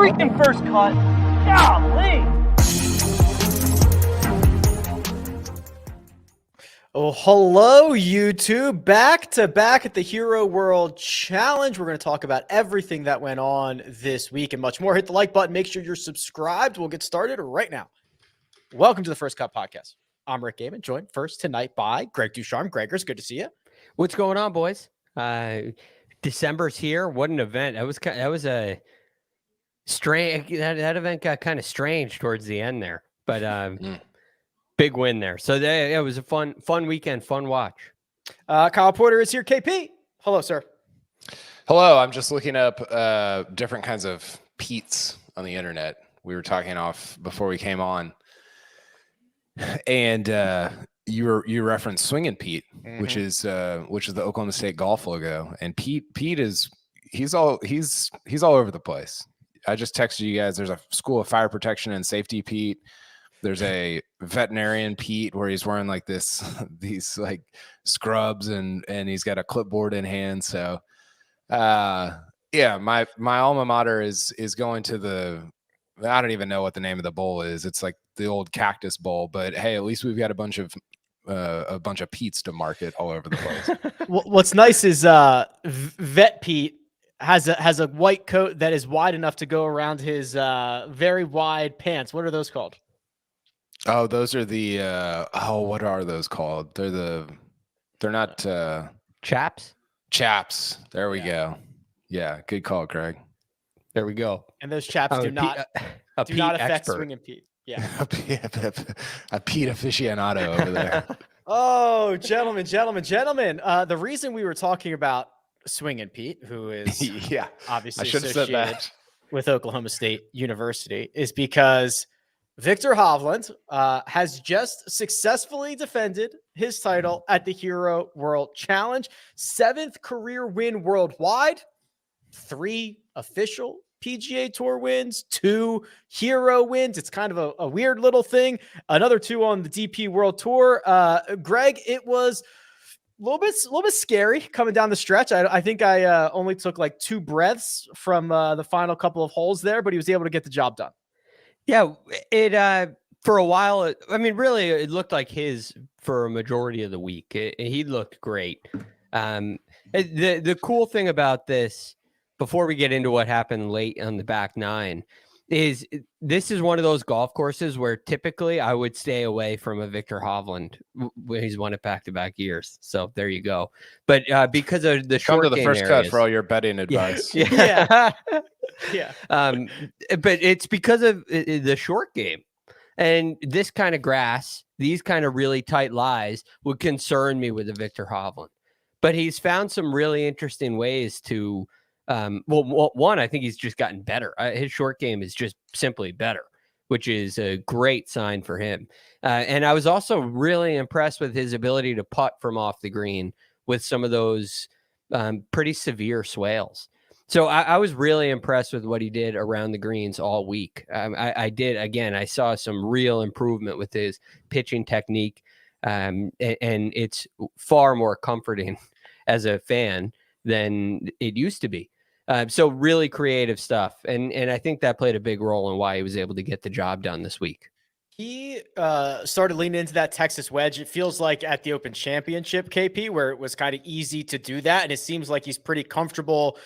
freaking first cut. Golly. Oh, hello, YouTube. Back to back at the Hero World Challenge. We're going to talk about everything that went on this week and much more. Hit the like button. Make sure you're subscribed. We'll get started right now. Welcome to the First Cut Podcast. I'm Rick Gehman, joined first tonight by Greg DuCharme. Gregors, good to see you. What's going on, boys? December's here. What an event! That was a strange. That event got kind of strange towards the end there, but big win there. So it was a fun weekend, fun watch. Kyle Porter is here. KP, hello, sir. Hello. I'm just looking up different kinds of Pete's on the internet. We were talking off before we came on, and you referenced Swingin' Pete, which is the Oklahoma State golf logo, and Pete is he's all over the place. I just texted you guys. There's a School of Fire Protection and Safety Pete. There's a veterinarian Pete where he's wearing like these like scrubs and he's got a clipboard in hand. So yeah, my alma mater is going to I don't even know what the name of the bowl is. It's like the old Cactus Bowl, but hey, at least we've got a bunch of Pete's to market all over the place. What's nice is Vet Pete has a white coat that is wide enough to go around his very wide pants. What are those called? Oh, those are the what are those called? They're not Chaps. Chaps. There we go. Yeah, good call, Craig. There we go. And those chaps do not affect Swingin' Pete. Yeah. a Pete aficionado over there. Oh, gentlemen. The reason we were talking about Swingin' Pete, who is obviously associated with Oklahoma State University, is because Viktor Hovland has just successfully defended his title at the Hero World Challenge. 7th career win worldwide, 3 official PGA Tour wins, 2 Hero wins. It's kind of a weird little thing. Another 2 on the DP World Tour. Greg, it was a little bit scary coming down the stretch. I think I only took like 2 breaths from the final couple of holes there, but he was able to get the job done. Yeah, it for a while. Really, it looked like his for a majority of the week. He looked great. The cool thing about this, before we get into what happened late on the back 9, is this is one of those golf courses where typically I would stay away from a Viktor Hovland when he's won it back-to-back years. So there you go. But because of the short game to the first areas, cut for all your betting advice. Yeah. But it's because of the short game, and this kind of grass, these kind of really tight lies would concern me with a Viktor Hovland. But he's found some really interesting ways to. One, I think he's just gotten better. His short game is just simply better, which is a great sign for him. And I was also really impressed with his ability to putt from off the green with some of those pretty severe swales. So I was really impressed with what he did around the greens all week. I saw some real improvement with his pitching technique, and it's far more comforting as a fan than it used to be. So really creative stuff. And I think that played a big role in why he was able to get the job done this week. He started leaning into that Texas wedge. It feels like at the Open Championship, KP, where it was kind of easy to do that. And it seems like he's pretty comfortable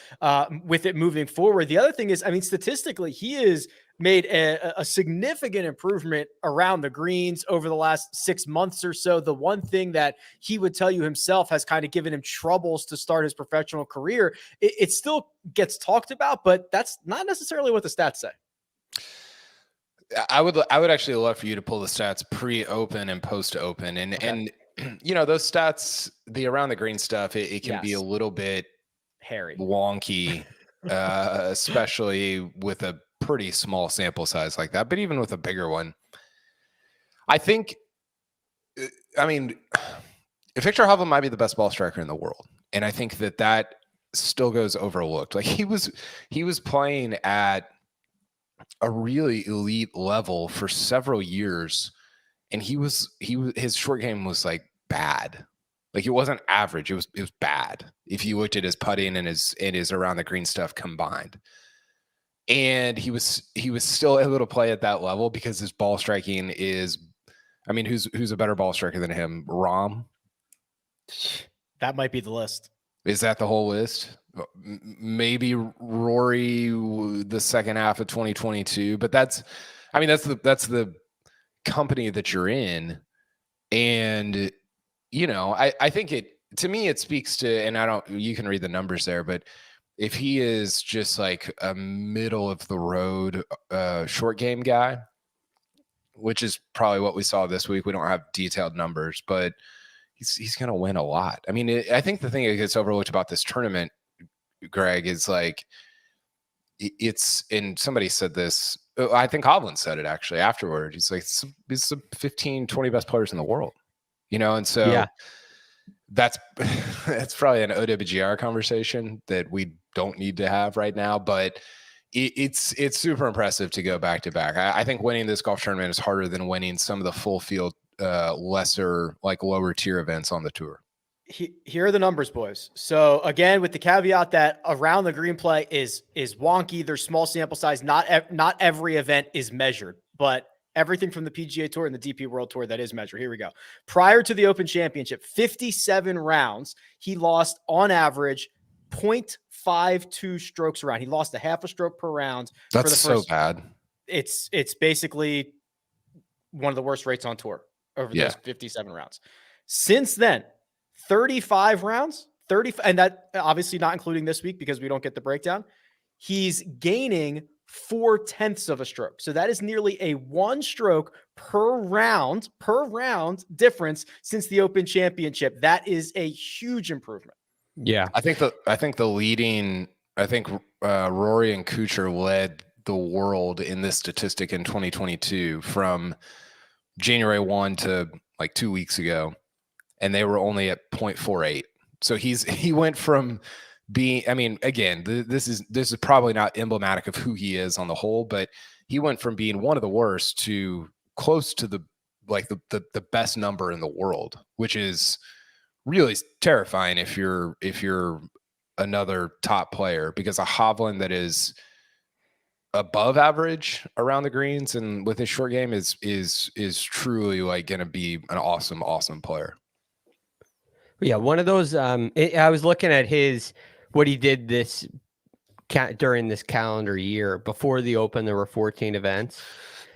with it moving forward. The other thing is, statistically, he has made a significant improvement around the greens over the last 6 months or so. The one thing that he would tell you himself has kind of given him troubles to start his professional career. It still gets talked about, but that's not necessarily what the stats say. I would actually love for you to pull the stats pre-open and post-open, and those stats, the around the green stuff, it can be a little bit hairy, wonky, especially with a pretty small sample size like that. But even with a bigger one, I think, Viktor Hovland might be the best ball striker in the world, and I think that still goes overlooked. Like he was playing at a really elite level for several years, and his short game was like bad. Like it wasn't average. It was bad. If you looked at his putting and his around the green stuff combined. And he was still able to play at that level because his ball striking is, I mean, who's a better ball striker than him? Rahm? That might be the list. Is that the whole list? Maybe Rory the second half of 2022, but that's the company that you're in. And, you know, I think to me, it speaks to, and you can read the numbers there, but if he is just like a middle of the road short game guy, which is probably what we saw this week. We don't have detailed numbers, but he's going to win a lot. I mean, I think the thing that gets overlooked about this tournament, Greg, is like and somebody said this, I think Hovland said it actually afterward. He's like, it's the 15, 20 best players in the world, you know? And so that's probably an OWGR conversation that we don't need to have right now, but it's super impressive to go back to back. I think winning this golf tournament is harder than winning some of the full field, lesser, like lower tier events on the tour. Here are the numbers, boys. So again, with the caveat that around the green play is wonky. There's small sample size. Not every event is measured, but everything from the PGA Tour and the DP World Tour that is measured. Here we go. Prior to the Open Championship, 57 rounds, he lost on average 0.52 strokes a round. He lost a half a stroke per round. That's so bad. It's basically one of the worst rates on tour over those 57 rounds. Since then, 35 rounds, and that obviously not including this week because we don't get the breakdown. He's gaining 0.4 of a stroke. So that is nearly a 1 stroke per round difference since the Open Championship. That is a huge improvement. Yeah. I think Rory and Kuchar led the world in this statistic in 2022 from January 1 to like 2 weeks ago. And they were only at 0.48. So he went from being, I mean, again, this is probably not emblematic of who he is on the whole, but he went from being one of the worst to close to the best number in the world, which is really terrifying if you're another top player, because a Hovland that is above average around the greens and with his short game is truly like going to be an awesome player. Yeah, one of those. I was looking at what he did during this calendar year. Before the Open, there were 14 events.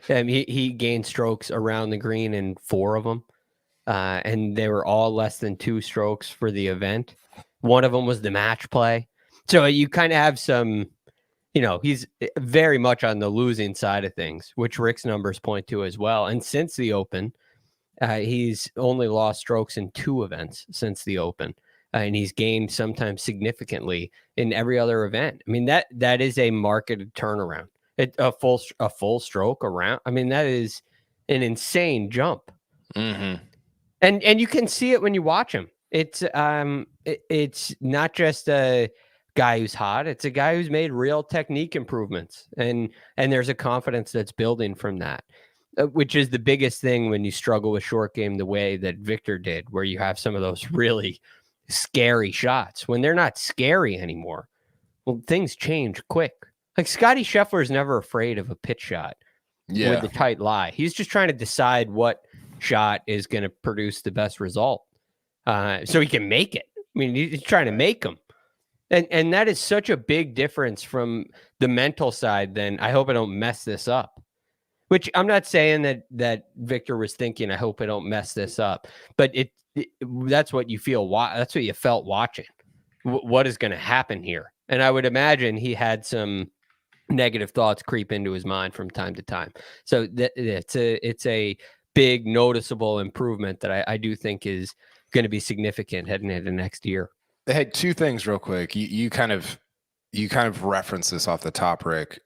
He gained strokes around the green in 4 of them, and they were all less than 2 strokes for the event. One of them was the match play. So you kind of have some, he's very much on the losing side of things, which Rick's numbers point to as well. And since the Open, he's only lost strokes in 2 events since the Open, and he's gained sometimes significantly in every other event. I mean, that is a marketed turnaround. A full stroke around. I mean, that is an insane jump. Mm-hmm. And you can see it when you watch him. It's not just a guy who's hot. It's a guy who's made real technique improvements, and there's a confidence that's building from that. Which is the biggest thing when you struggle with short game the way that Victor did, where you have some of those really scary shots. When they're not scary anymore, well, things change quick. Like Scotty Scheffler is never afraid of a pitch shot with the tight lie. He's just trying to decide what shot is going to produce the best result so he can make it. I mean, he's trying to make them. And that is such a big difference from the mental side. Then I hope I don't mess this up. Which I'm not saying that Victor was thinking, I hope I don't mess this up. But that's what you feel. That's what you felt watching. What is going to happen here? And I would imagine he had some negative thoughts creep into his mind from time to time. So it's a big noticeable improvement that I do think is going to be significant heading into next year. Hey, 2 things real quick. You kind of referenced this off the top, Rick.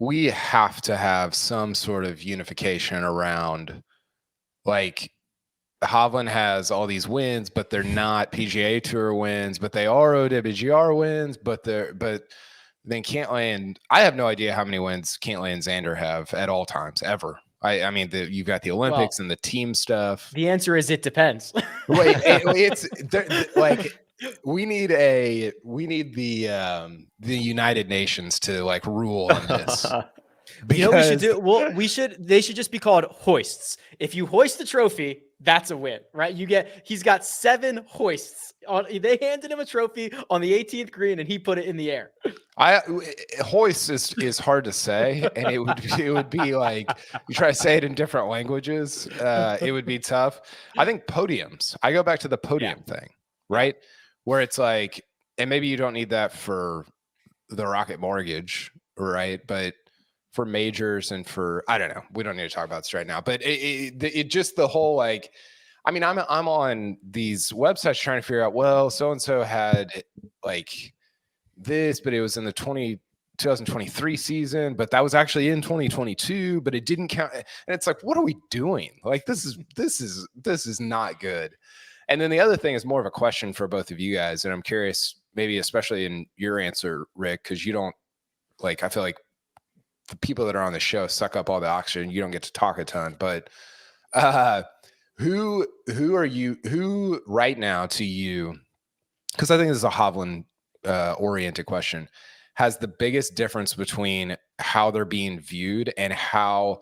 We have to have some sort of unification around, like, Hovland has all these wins, but they're not PGA Tour wins, but they are OWGR wins, but then Cantlay, and I have no idea how many wins Cantlay and Xander have at all times ever. I mean, you've got the Olympics and the team stuff. The answer is it depends. It's like we need the United Nations to like rule on this. You know what we should do? Well, they should just be called hoists. If you hoist the trophy, that's a win, right? He's got 7 hoists. They handed him a trophy on the 18th green and he put it in the air. Hoist is hard to say, and it would be like you try to say it in different languages. It would be tough. I think podiums. I go back to the podium thing, right? Where it's like, and maybe you don't need that for the Rocket Mortgage, right? But for majors and for, I don't know, we don't need to talk about this right now, but it just the whole, like, I mean, I'm on these websites trying to figure out, well, so-and-so had like this, but it was in the 2023 season, but that was actually in 2022, but it didn't count. And it's like, what are we doing? Like, this is not good. And then the other thing is more of a question for both of you guys. And I'm curious, maybe especially in your answer, Rick, because you don't, like, I feel like the people that are on the show suck up all the oxygen. You don't get to talk a ton, but who right now to you, because I think this is a Hovland oriented question, has the biggest difference between how they're being viewed and how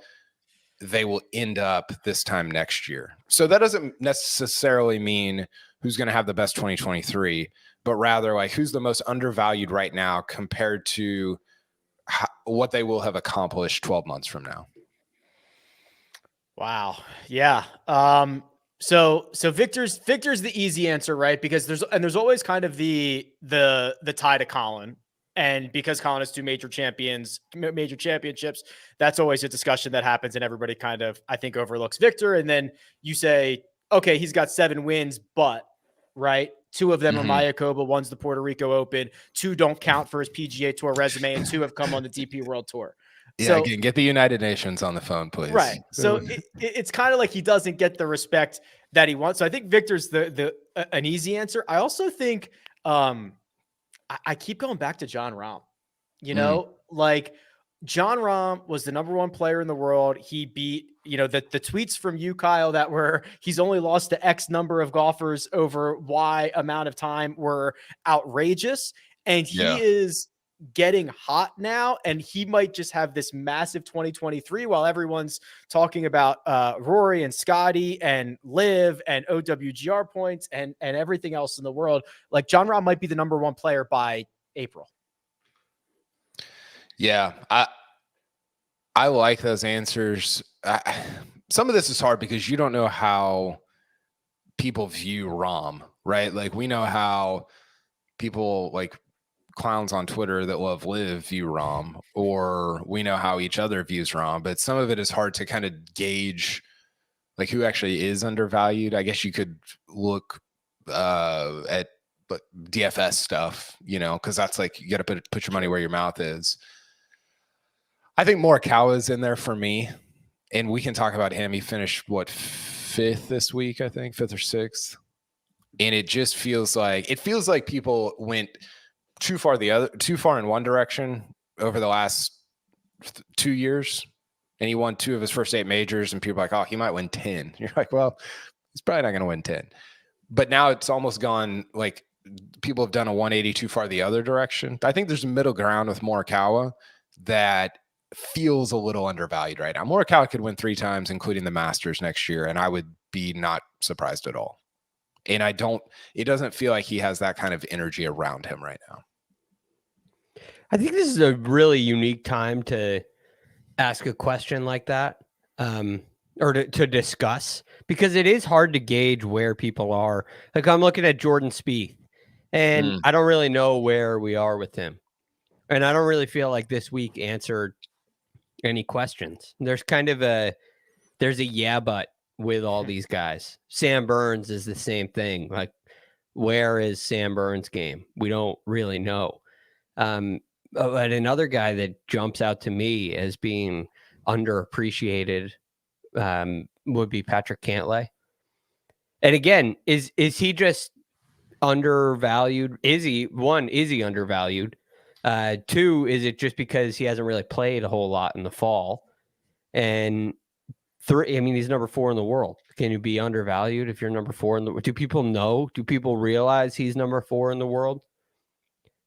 they will end up this time next year? So that doesn't necessarily mean who's going to have the best 2023, but rather like who's the most undervalued right now compared to what they will have accomplished 12 months from now. Wow. Yeah. So Victor's the easy answer, right? Because there's always kind of the tie to Colin, and because Colin has 2 major championships, that's always a discussion that happens, and everybody kind of, I think, overlooks Victor. And then you say, okay, he's got 7 wins, but right, 2 of them are Mayakoba, 1's the Puerto Rico Open, 2 don't count for his PGA Tour resume, and 2 have come on the DP World Tour. Yeah, so, again, get the United Nations on the phone, please. Right. So it's kind of like he doesn't get the respect that he wants. So I think Victor's an easy answer. I also think I keep going back to Jon Rahm. You know, like Jon Rahm was the #1 player in the world. He beat, the tweets from you, Kyle, that were he's only lost to X number of golfers over Y amount of time were outrageous. And he is getting hot now, and he might just have this massive 2023 while everyone's talking about Rory and Scotty and Liv and OWGR points and everything else in the world. Like Jon Rahm might be the #1 player by April. Yeah, I like those answers. Some of this is hard because you don't know how people view Rahm, right? Like we know how people like clowns on Twitter that love Liv view Rahm, or we know how each other views Rahm, but some of it is hard to kind of gauge like who actually is undervalued. I guess you could look at DFS stuff, because that's like you got to put your money where your mouth is. I think Morikawa is in there for me, and we can talk about him. He finished 5th this week, I think 5th or 6th, and it just feels like people went too far in one direction over the last 2 years, and he won 2 of his first 8 majors, and people are like, oh, he might win 10. You're like, well, he's probably not going to win 10. But now it's almost gone like people have done a 180 too far the other direction. I think there's a middle ground with Morikawa that feels a little undervalued right now. Morikawa could win 3 times, including the Masters next year, and I would be not surprised at all. And it doesn't feel like he has that kind of energy around him right now. I think this is a really unique time to ask a question like that, or to discuss, because it is hard to gauge where people are. Like I'm looking at Jordan Spieth, and I don't really know where we are with him. And I don't really feel like this week answered any questions. There's kind of there's a yeah, but with all these guys. Sam Burns is the same thing. Like, where is Sam Burns' game? We don't really know. But another guy that jumps out to me as being underappreciated would be Patrick Cantlay. And again, is he just undervalued? Is he undervalued? 2, is it just because he hasn't really played a whole lot in the fall? And 3. I mean, he's number 4 in the world. Can you be undervalued if you're number 4 in the world? Do people know? Do people realize he's number 4 in the world?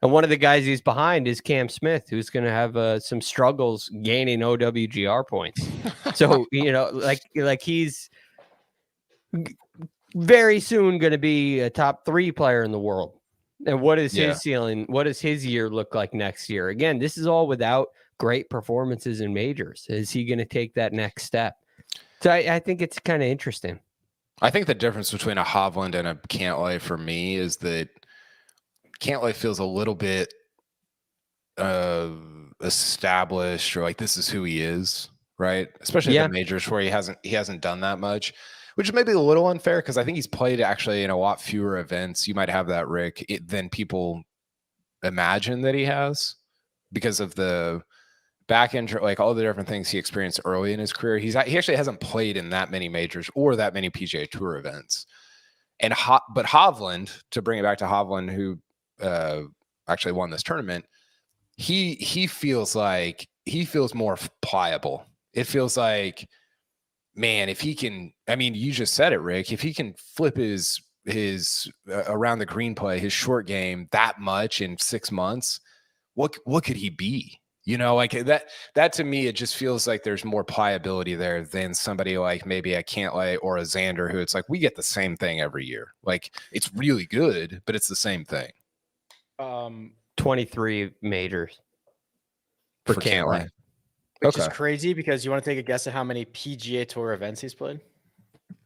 And one of the guys he's behind is Cam Smith, who's going to have some struggles gaining OWGR points. So, like he's very soon going to be a top 3 player in the world. And what is his ceiling? What does his year look like next year? Again, this is all without great performances in majors. Is he going to take that next step? So I think it's kind of interesting. I think the difference between a Hovland and a Cantlay for me is that Cantlay feels a little bit established, or like this is who he is, right? Especially the majors where he hasn't done that much, which may be a little unfair because I think he's played actually in a lot fewer events. You might have that, Rick, than people imagine that he has because of the back injury, like all the different things he experienced early in his career. He actually hasn't played in that many majors or that many PGA Tour events. And but Hovland, to bring it back to Hovland, who actually won this tournament, he feels more pliable. It feels like, man, if he can, I mean, you just said it, Rick, if he can flip his around the green play, his short game that much in 6 months, what could he be? Like that to me, it just feels like there's more pliability there than somebody like maybe a Cantlay or a Xander, who it's like, we get the same thing every year. Like it's really good, but it's the same thing. 23 majors for Cantlay. Which is crazy because you want to take a guess at how many PGA Tour events he's played?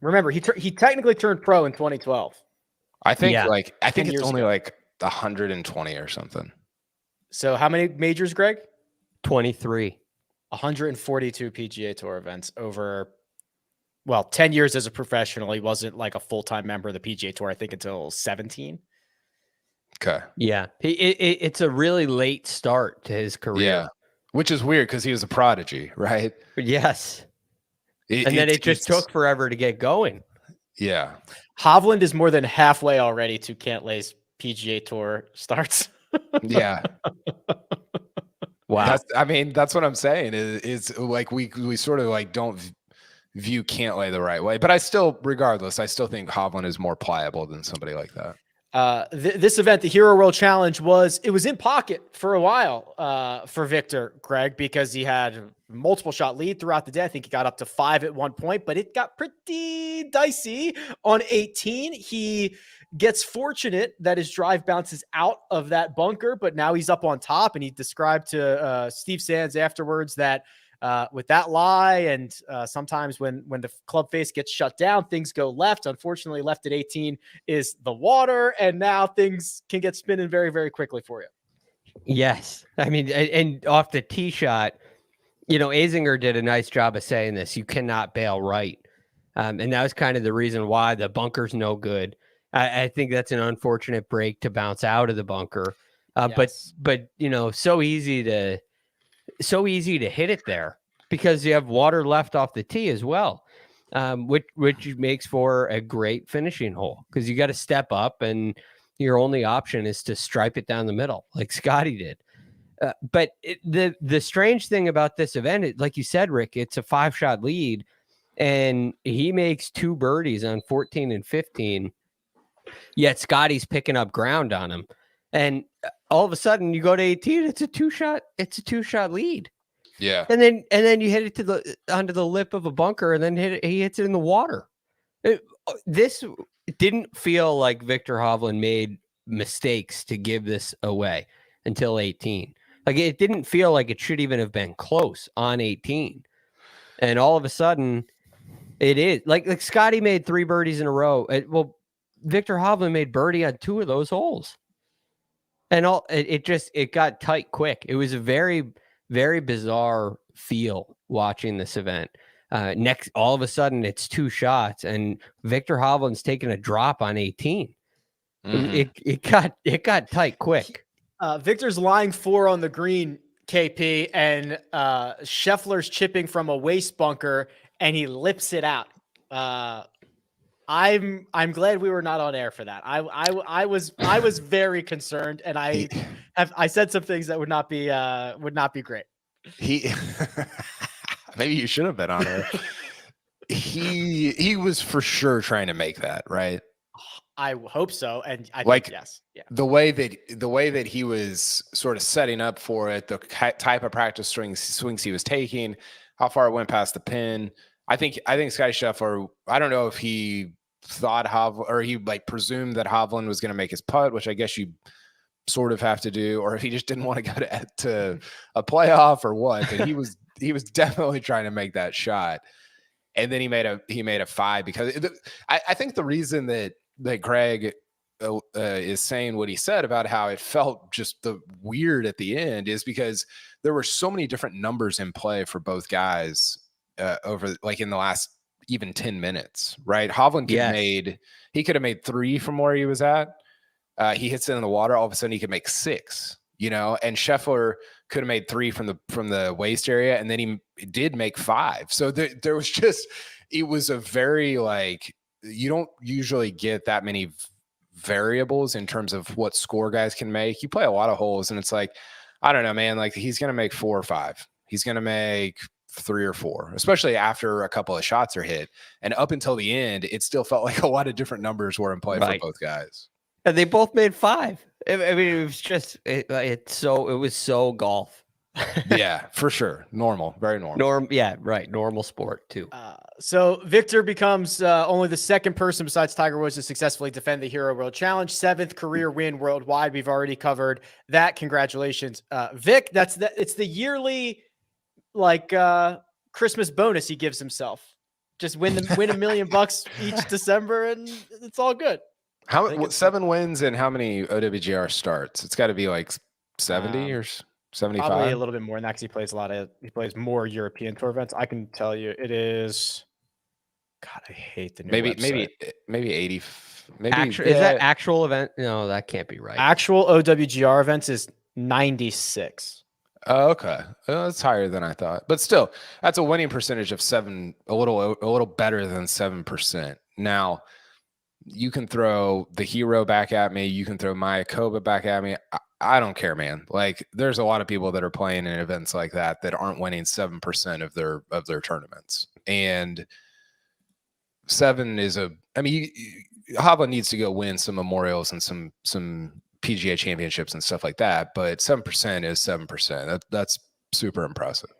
Remember, he technically turned pro in 2012. I think it's only like 120 or something. So how many majors, Greg? 23. 142 PGA Tour events over, 10 years as a professional. He wasn't like a full-time member of the PGA Tour, I think, until 17. Okay. Yeah. It's a really late start to his career. Yeah. Which is weird because he was a prodigy, right? Yes. And then it just took forever to get going. Yeah. Hovland is more than halfway already to Cantlay's PGA Tour starts. Yeah. Wow. That's what I'm saying. Is like we sort of like don't view Cantlay the right way, but I still think Hovland is more pliable than somebody like that. This event, the Hero World Challenge, was in pocket for a while for Victor, Greg, because he had multiple shot lead throughout the day. I think he got up to 5 at one point, but it got pretty dicey on 18. He gets fortunate that his drive bounces out of that bunker, but now he's up on top, and he described to Steve Sands afterwards that with that lie and sometimes when the club face gets shut down, things go left. Unfortunately, left at 18 is the water, and now things can get spinning very, very quickly for you. Yes. I mean, and off the tee shot, Azinger did a nice job of saying this. You cannot bail right. And that was kind of the reason why the bunker's no good. I think that's an unfortunate break to bounce out of the bunker. Yes. But so easy to hit it there because you have water left off the tee as well, which makes for a great finishing hole because you got to step up and your only option is to stripe it down the middle like Scotty did. But the strange thing about this event, like you said, Rick, it's a 5-shot lead and he makes 2 birdies on 14 and 15. Yet Scotty's picking up ground on him. And all of a sudden you go to 18, it's a 2-shot lead. Yeah. And then you hit it onto the lip of a bunker and then he hits it in the water. This didn't feel like Victor Hovland made mistakes to give this away until 18. Like it didn't feel like it should even have been close on 18. And all of a sudden it is like Scotty made 3 birdies in a row. Victor Hovland made birdie on 2 of those holes. And it got tight quick. It was a very, very bizarre feel watching this event. All of a sudden it's 2 shots and Victor Hovland's taking a drop on 18. Mm-hmm. It got tight quick. Victor's lying 4 on the green, KP, and Scheffler's chipping from a waist bunker and he lips it out. I'm glad we were not on air for that. I was very concerned, and I said some things that would not be great. Maybe you should have been on air. He was for sure trying to make that, right? I hope so, and I like think yes. Yeah. The way that he was sort of setting up for it, the type of practice swings he was taking, how far it went past the pin. I think Scottie Scheffler, I don't know if he thought or he like presumed that Hovland was going to make his putt, which I guess you sort of have to do, or if he just didn't want to go to a playoff or what, but he was definitely trying to make that shot. And then he made a 5 because I think the reason that Greg is saying what he said about how it felt just the weird at the end is because there were so many different numbers in play for both guys over like in the last even 10 minutes, right? Hovland could have made 3 from where he was at. He hits it in the water. All of a sudden he could make 6, and Scheffler could have made 3 from the waist area. And then he did make 5. So there was just, it was a very like, you don't usually get that many variables in terms of what score guys can make. You play a lot of holes and it's like, I don't know, man, like he's going to make 4 or 5. He's going to make 3 or 4, especially after a couple of shots are hit. And up until the end, it still felt like a lot of different numbers were in play for both guys. And they both made 5. I mean, it was just, it was so golf. Yeah, for sure. Normal, very normal. Normal sport too. So Victor becomes only the second person besides Tiger Woods to successfully defend the Hero World Challenge, 7th career win worldwide. We've already covered that. Congratulations, Vic. It's the yearly Christmas bonus he gives himself. Just win $1 million each December, and it's all good. 7 wins and how many OWGR starts? It's got to be like 70 or 75. Probably a little bit more than that because he plays more European tour events. I can tell you it is. God, I hate the new website. maybe 80. Is that actual event? No, that can't be right. Actual OWGR events is 96. Oh, okay. That's higher than I thought, but still, that's a winning percentage of 7. A little better than 7%. Now, you can throw the Hero back at me. You can throw Mayakoba back at me. I don't care, man. Like, there's a lot of people that are playing in events like that aren't winning 7% of their tournaments. And 7 is Hovland needs to go win some memorials and some PGA championships and stuff like that. But 7% is 7%. That's super impressive.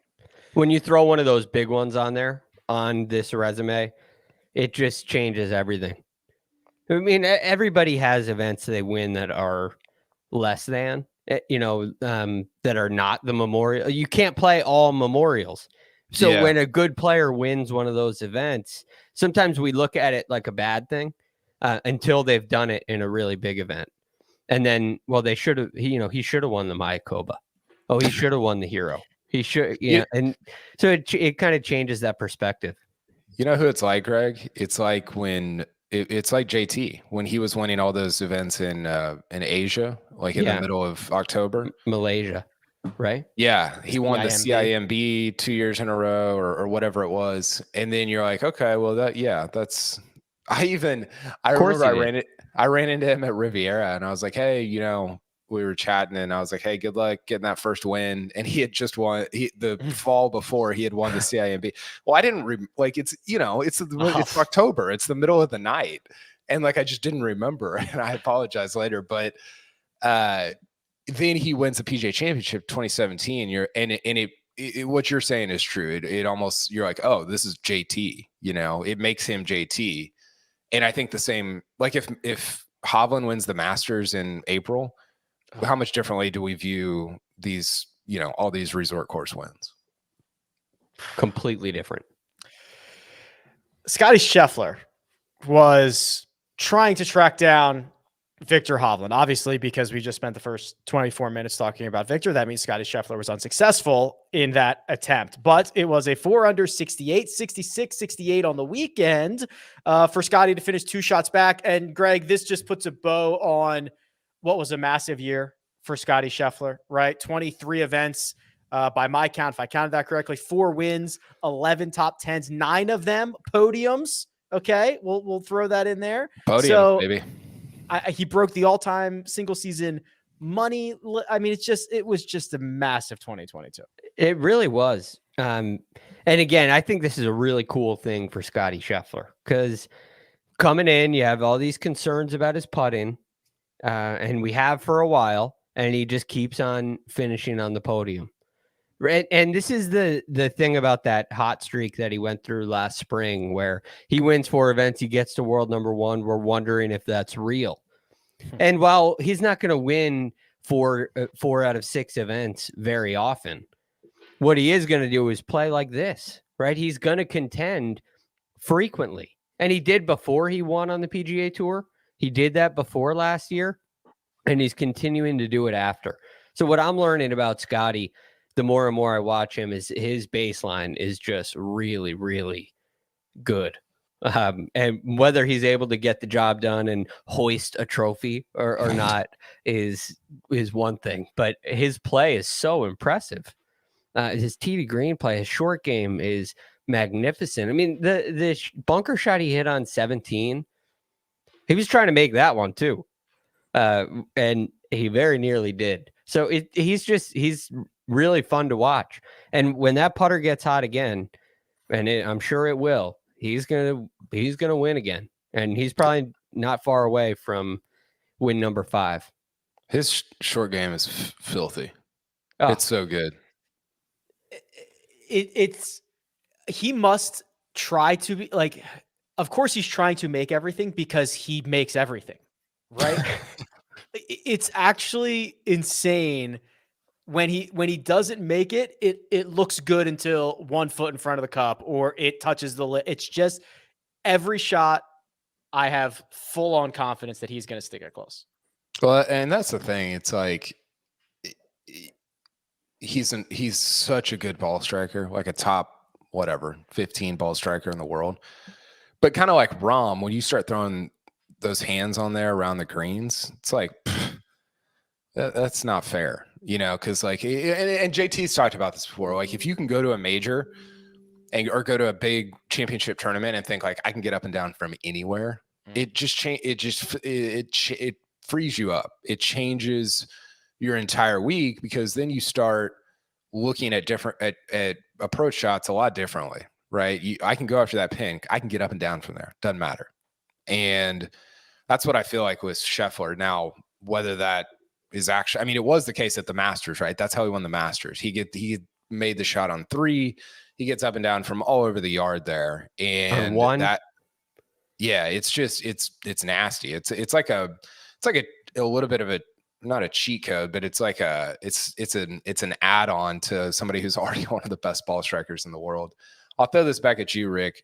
When you throw one of those big ones on there on this resume, it just changes everything. I mean, everybody has events they win that are less than, that are not the memorial. You can't play all memorials. So when a good player wins one of those events, sometimes we look at it like a bad thing until they've done it in a really big event. And then, he should have won the Mayakoba. Oh, he should have won the Hero. He should, And so it kind of changes that perspective. You know who it's like, Greg? It's like when it's like JT when he was winning all those events in Asia, like in the middle of October, Malaysia, right? Yeah, he won the CIMB 2 years in a row or whatever it was, and then you're like, okay, well that's. I remember I ran into him at Riviera, and I was like, hey, we were chatting, and I was like, hey, good luck getting that first win. And he had just won the fall before he had won the CIMB. Well, I didn't it's October. It's the middle of the night. And I just didn't remember. And I apologize later. But then he wins the PGA Championship 2017. What you're saying is true. It almost, you're like, oh, this is JT. It makes him JT. And I think the same, like if Hovland wins the Masters in April, how much differently do we view these, all these resort course wins? Completely different. Scottie Scheffler was trying to track down Victor Hovland, obviously, because we just spent the first 24 minutes talking about Victor. That means Scottie Scheffler was unsuccessful in that attempt, but it was a 4 under 68, 66, 68 on the weekend for Scottie to finish 2 shots back. And Greg, this just puts a bow on what was a massive year for Scottie Scheffler, right? 23 events by my count, if I counted that correctly, 4 wins, 11 top 10s, 9 of them podiums. Okay, we'll throw that in there. Podium, baby. He broke the all-time single season money. I mean, it was just a massive 2022. It really was. And again, I think this is a really cool thing for Scottie Scheffler, because coming in, you have all these concerns about his putting, and we have for a while, and he just keeps on finishing on the podium. Right. And this is the thing about that hot streak that he went through last spring, where he wins 4 events, he gets to world number 1. We're wondering if that's real. And while he's not going to win 4 out of 6 events very often, what he is going to do is play like this, right? He's going to contend frequently. And he did before he won on the PGA Tour. He did that before last year, and he's continuing to do it after. So what I'm learning about Scottie, the more and more I watch him, is his baseline is just really, really good. And whether he's able to get the job done and hoist a trophy or not is one thing. But his play is so impressive. His tee to green play, his short game is magnificent. I mean, the bunker shot he hit on 17, he was trying to make that one too. And he very nearly did. So he's really fun to watch. And when that putter gets hot again, and I'm sure it will, he's gonna win again. And he's probably not far away from win number 5. His short game is filthy. Oh. It's so good. He must try to be like, of course he's trying to make everything because he makes everything, right? It's actually insane when he doesn't make it, it looks good until 1 foot in front of the cup or it touches the lid. It's just every shot I have full on confidence that he's going to stick it close. Well, and that's the thing. It's like he's such a good ball striker, like a top 15 ball striker in the world. But kind of like Rahm, when you start throwing those hands on there around the greens, it's like that's not fair, because like, and JT's talked about this before. Like, if you can go to a major or go to a big championship tournament and think like I can get up and down from anywhere, it frees you up. It changes your entire week, because then you start looking at different at approach shots a lot differently, right? I can go after that pin. I can get up and down from there. Doesn't matter. And that's what I feel like with Scheffler. Now, whether that is actually, I mean, it was the case at the Masters, right? That's how he won the Masters. He made the shot on 3. He gets up and down from all over the yard there. And it's nasty. It's like a little bit of a, not a cheat code, but it's like it's an add-on to somebody who's already one of the best ball strikers in the world. I'll throw this back at you, Rick.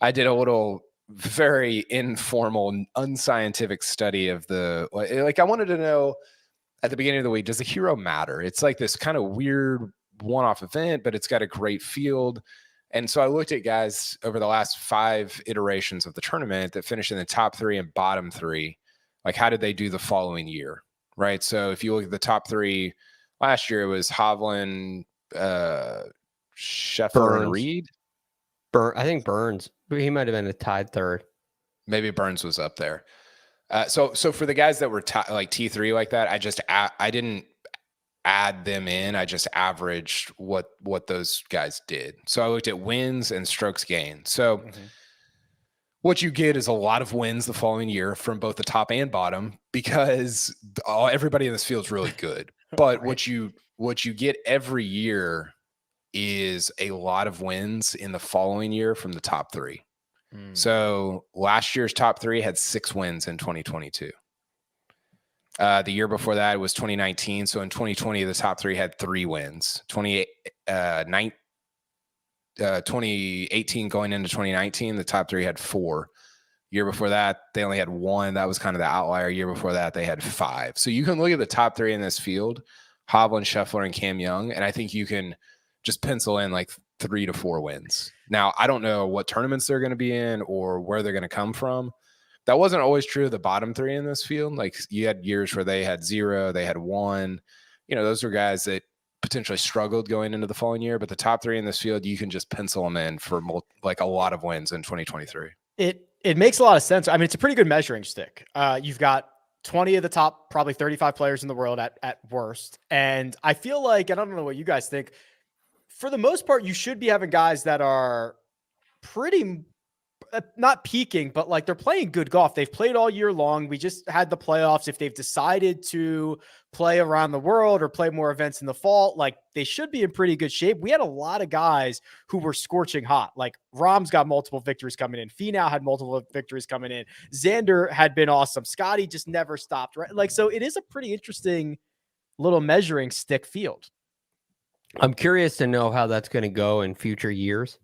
I did a little very informal, unscientific study of I wanted to know at the beginning of the week, does the hero matter? It's like this kind of weird one-off event, but it's got a great field. And so I looked at guys over the last 5 iterations of the tournament that finished in the top 3 and bottom 3. Like, how did they do the following year? Right. So if you look at the top 3 last year, it was Hovland, Scheffler, and Reed. I think Burns. He might have been a tied 3rd. Maybe Burns was up there. So for the guys that were like T3 like that, I didn't add them in. I just averaged what those guys did. So I looked at wins and strokes gained. So what you get is a lot of wins the following year from both the top and bottom, because everybody in this field is really good. But right. what you get every year is a lot of wins in the following year from the top 3. So last year's top 3 had 6 wins in 2022. The year before that was 2019. So in 2020, the top 3 had 3 wins. 2018 going into 2019, the top 3 had 4. Year before that, they only had 1. That was kind of the outlier. Year before that, they had 5. So you can look at the top 3 in this field, Hovland, Scheffler, and Cam Young, and I think you can just pencil in like 3 to 4 wins. Now, I don't know what tournaments they're going to be in or where they're going to come from. That wasn't always true of the bottom 3 in this field. Like, you had years where they had 0, they had 1. Those were guys that potentially struggled going into the following year, but the top 3 in this field, you can just pencil them in for like a lot of wins in 2023. It makes a lot of sense. I mean, it's a pretty good measuring stick. You've got 20 of the top probably 35 players in the world at worst. And I feel like, I don't know what you guys think, for the most part, you should be having guys that are pretty not peaking, but like they're playing good golf. They've played all year long. We just had the playoffs. If they've decided to play around the world or play more events in the fall, like they should be in pretty good shape. We had a lot of guys who were scorching hot. Like Rahm's got multiple victories coming in. Finau had multiple victories coming in. Xander had been awesome. Scotty just never stopped, right? Like, so it is a pretty interesting little measuring stick field. I'm curious to know how that's going to go in future years.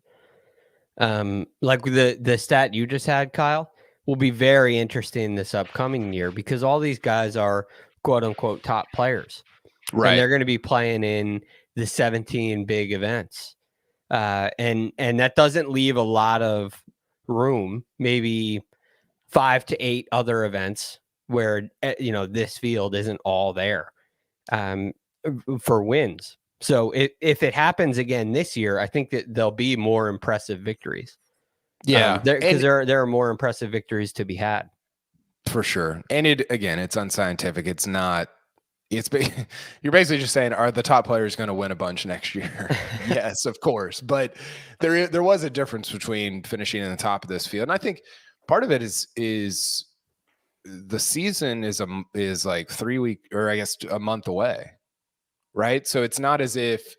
Like the stat you just had, Kyle, will be very interesting this upcoming year because all these guys are quote unquote top players, right? And they're going to be playing in the 17 big events, and that doesn't leave a lot of room. Maybe 5 to 8 other events where this field isn't all there for wins. So if it happens again this year, I think that there'll be more impressive victories. Yeah, because there are more impressive victories to be had for sure. And it's unscientific. It's not. You're basically just saying, are the top players going to win a bunch next year? Yes, of course. But there was a difference between finishing in the top of this field, and I think part of it is the season is like 3 weeks or I guess a month away. Right. So it's not as if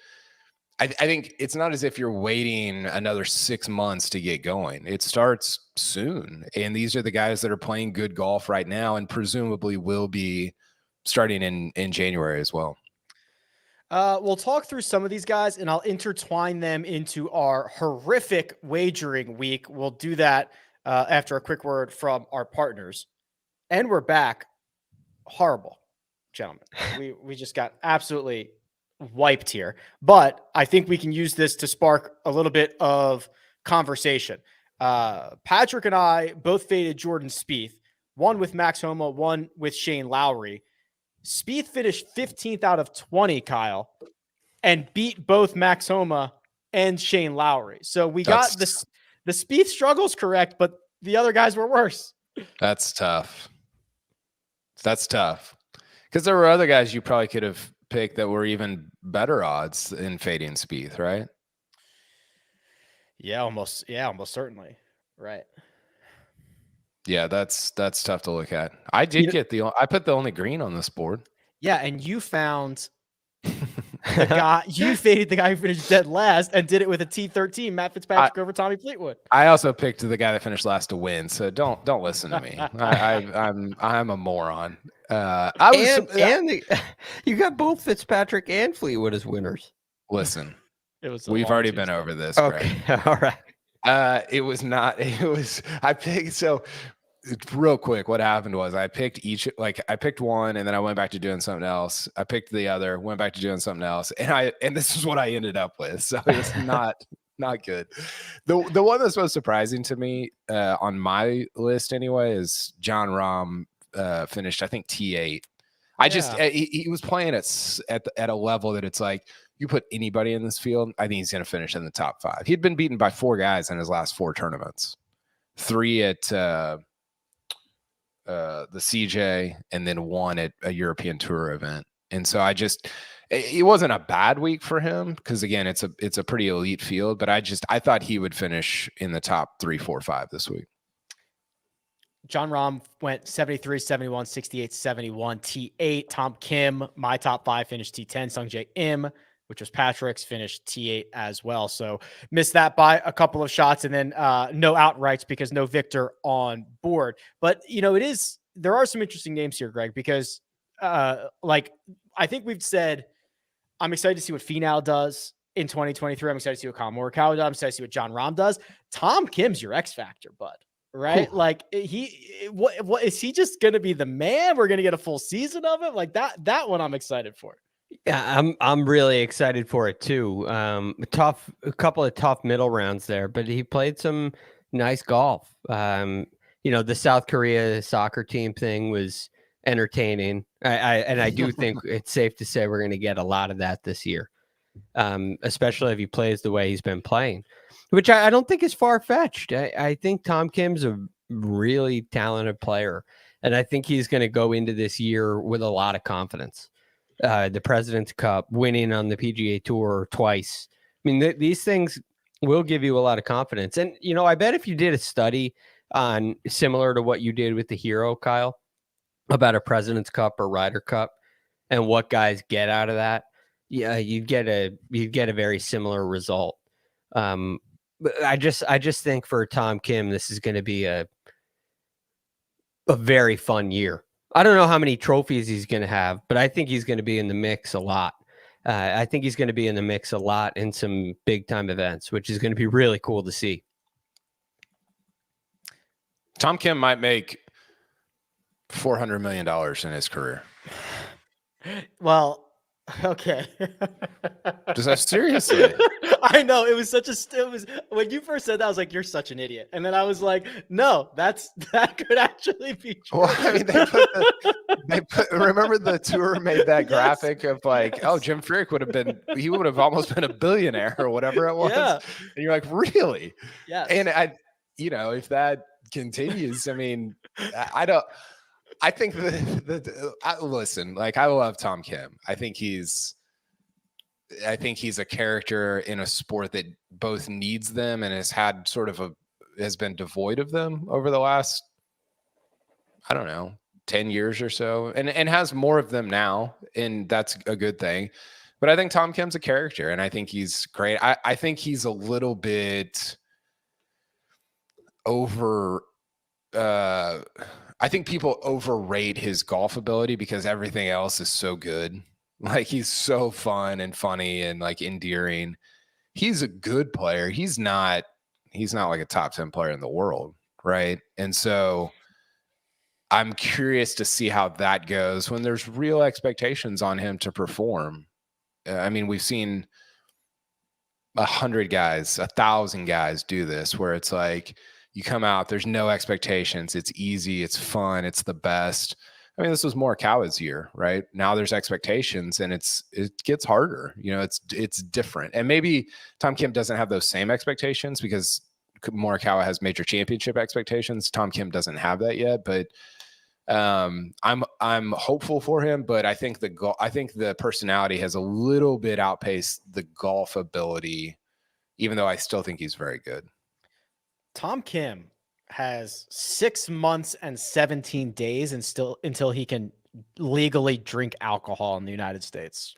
I think it's not as if you're waiting another 6 months to get going. It starts soon. And these are the guys that are playing good golf right now and presumably will be starting in January as well. We'll talk through some of these guys and I'll intertwine them into our horrific wagering week. We'll do that after a quick word from our partners. And we're back. Horrible. Gentlemen, we just got absolutely wiped here, but I think we can use this to spark a little bit of conversation. Patrick and I both faded Jordan Spieth, one with Max Homa, one with Shane Lowry. Spieth finished 15th out of 20, Kyle, and beat both Max Homa and Shane Lowry. So we got the Spieth struggles correct, but the other guys were worse. That's tough. Because there were other guys you probably could have picked that were even better odds in fading Spieth, right? Yeah, almost certainly. Right. Yeah, that's tough to look at. I put the only green on this board. Yeah, and you found the guy, you faded the guy who finished dead last and did it with a T13, Matt Fitzpatrick over Tommy Fleetwood. I also picked the guy that finished last to win, so don't listen to me. I'm a moron. You got both Fitzpatrick and Fleetwood as winners. Listen, we've already been over this. Okay, all right. It was not. It was. I picked so. Real quick, what happened was I picked one and then I went back to doing something else. I picked the other, went back to doing something else, and this is what I ended up with. So it's not good. The one that's most surprising to me on my list anyway is Jon Rahm finished I think T8. He was playing at a level that it's like you put anybody in this field, I think he's going to finish in the top 5. He'd been beaten by 4 guys in his last 4 tournaments, 3 at the CJ and then 1 at a European Tour event. And so it wasn't a bad week for him because again, it's a pretty elite field, but I thought he would finish in the top 3, 4, 5 this week. Jon Rahm went 73, 71, 68, 71, T8. Tom Kim, my top 5, finished T10. Sungjae Im, which was Patrick's, finished T8 as well. So missed that by a couple of shots and then no outrights because no victor on board. But, there are some interesting names here, Greg, because I think we've said, I'm excited to see what Finau does in 2023. I'm excited to see what Colin Morikawa does. I'm excited to see what Jon Rahm does. Tom Kim's your X factor, bud. Right? Ooh. Like what is he just going to be the man? We're going to get a full season of it. Like that one I'm excited for. Yeah, I'm really excited for it too. A couple of tough middle rounds there, but he played some nice golf. The South Korea soccer team thing was entertaining. I do think it's safe to say we're going to get a lot of that this year, especially if he plays the way he's been playing, which I don't think is far-fetched. I think Tom Kim's a really talented player. And I think he's going to go into this year with a lot of confidence. The President's Cup, winning on the PGA Tour twice. I mean, these things will give you a lot of confidence. And, I bet if you did a study on similar to what you did with the Hero, Kyle, about a President's Cup or Ryder Cup and what guys get out of that, yeah, you'd get a very similar result. But I just think for Tom Kim, this is going to be a very fun year. I don't know how many trophies he's going to have, but I think he's going to be in the mix a lot. I think he's going to be in the mix a lot in some big time events, which is going to be really cool to see. Tom Kim might make $400 million in his career. Well, okay. Does that seriously? I know it was when you first said that, I was like, you're such an idiot. And then I was like, no, that could actually be true. Well, I mean, remember the tour made that graphic of like, oh, Jim Furyk would have almost been a billionaire or whatever it was. Yeah. And you're like, really? Yeah. And if that continues, I mean, I think listen, like, I love Tom Kim. I think he's a character in a sport that both needs them and has been devoid of them over the last, 10 years or so, and has more of them now. And that's a good thing. But I think Tom Kim's a character and I think he's great. I think he's a little bit over, I think people overrate his golf ability because everything else is so good. Like, he's so fun and funny and like endearing. He's a good player. He's not like a top 10 player in the world. Right. And so I'm curious to see how that goes when there's real expectations on him to perform. I mean, we've seen 100 guys, 1,000 guys do this where it's like, you come out, there's no expectations. It's easy. It's fun. It's the best. I mean, this was Morikawa's year, right? Now there's expectations and it gets harder. It's different. And maybe Tom Kim doesn't have those same expectations because Morikawa has major championship expectations. Tom Kim doesn't have that yet, but I'm hopeful for him, but I think the personality has a little bit outpaced the golf ability, even though I still think he's very good. Tom Kim has 6 months and 17 days until he can legally drink alcohol in the United States.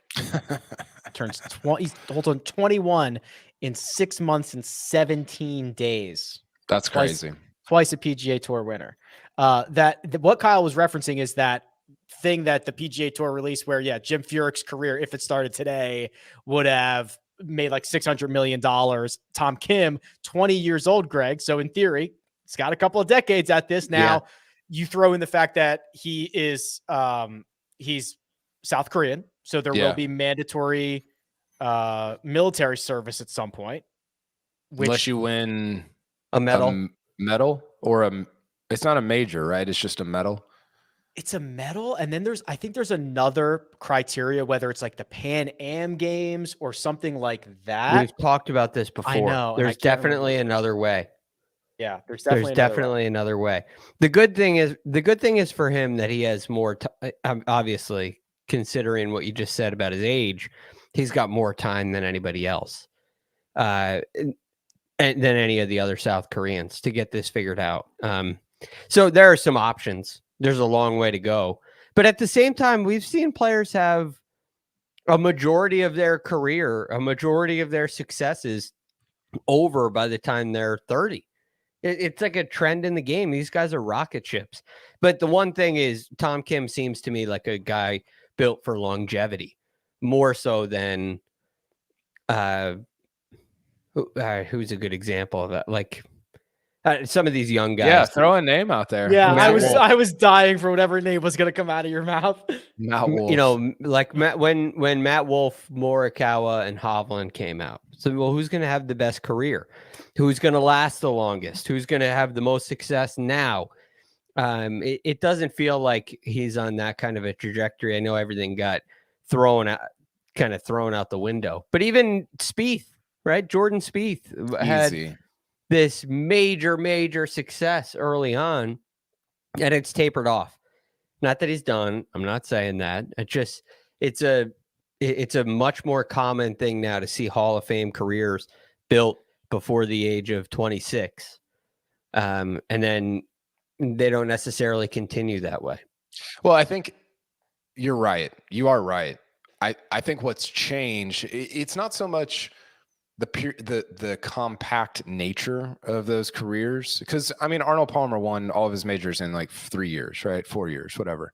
Turns 20, he holds on 21 in 6 months and 17 days. That's crazy. Twice a PGA Tour winner. What Kyle was referencing is that thing that the PGA Tour released where, Jim Furyk's career, if it started today, would have made like $600 million. Tom Kim, 20 years old, Greg. So in theory, he's got a couple of decades at this now. Yeah. You throw in the fact that he is he's South Korean, so there will be mandatory military service at some point. Unless you win a medal, or it's not a major, right? It's just a medal. It's a medal, and then I think there's another criteria, whether it's like the Pan Am Games or something like that. We've talked about this before. I know. There's definitely another way. Yeah, there's definitely another way. The good thing is for him that he has more. Obviously, considering what you just said about his age, he's got more time than anybody else, and than any of the other South Koreans to get this figured out. So there are some options. There's a long way to go. But at the same time, we've seen players have a majority of their career, a majority of their successes over by the time they're 30. It's like a trend in the game. These guys are rocket ships. But the one thing is, Tom Kim seems to me like a guy built for longevity, more so than who's a good example of that? Like, some of these young guys. Yeah, throw a name out there. Yeah, I was dying for whatever name was going to come out of your mouth. Matt Wolff. Like when Matt Wolff, Morikawa, and Hovland came out. So, well, who's going to have the best career? Who's going to last the longest? Who's going to have the most success now? It doesn't feel like he's on that kind of a trajectory. I know everything got thrown out the window. But even Spieth, right? Jordan Spieth had this major success early on, and it's tapered off. Not that he's done. I'm not saying that. It's a much more common thing now to see Hall of Fame careers built before the age of 26. And then they don't necessarily continue that way. Well, I think you're right. You are right. I think what's changed, it's not so much the compact nature of those careers, because I mean, Arnold Palmer won all of his majors in like 3 years, right? 4 years, whatever.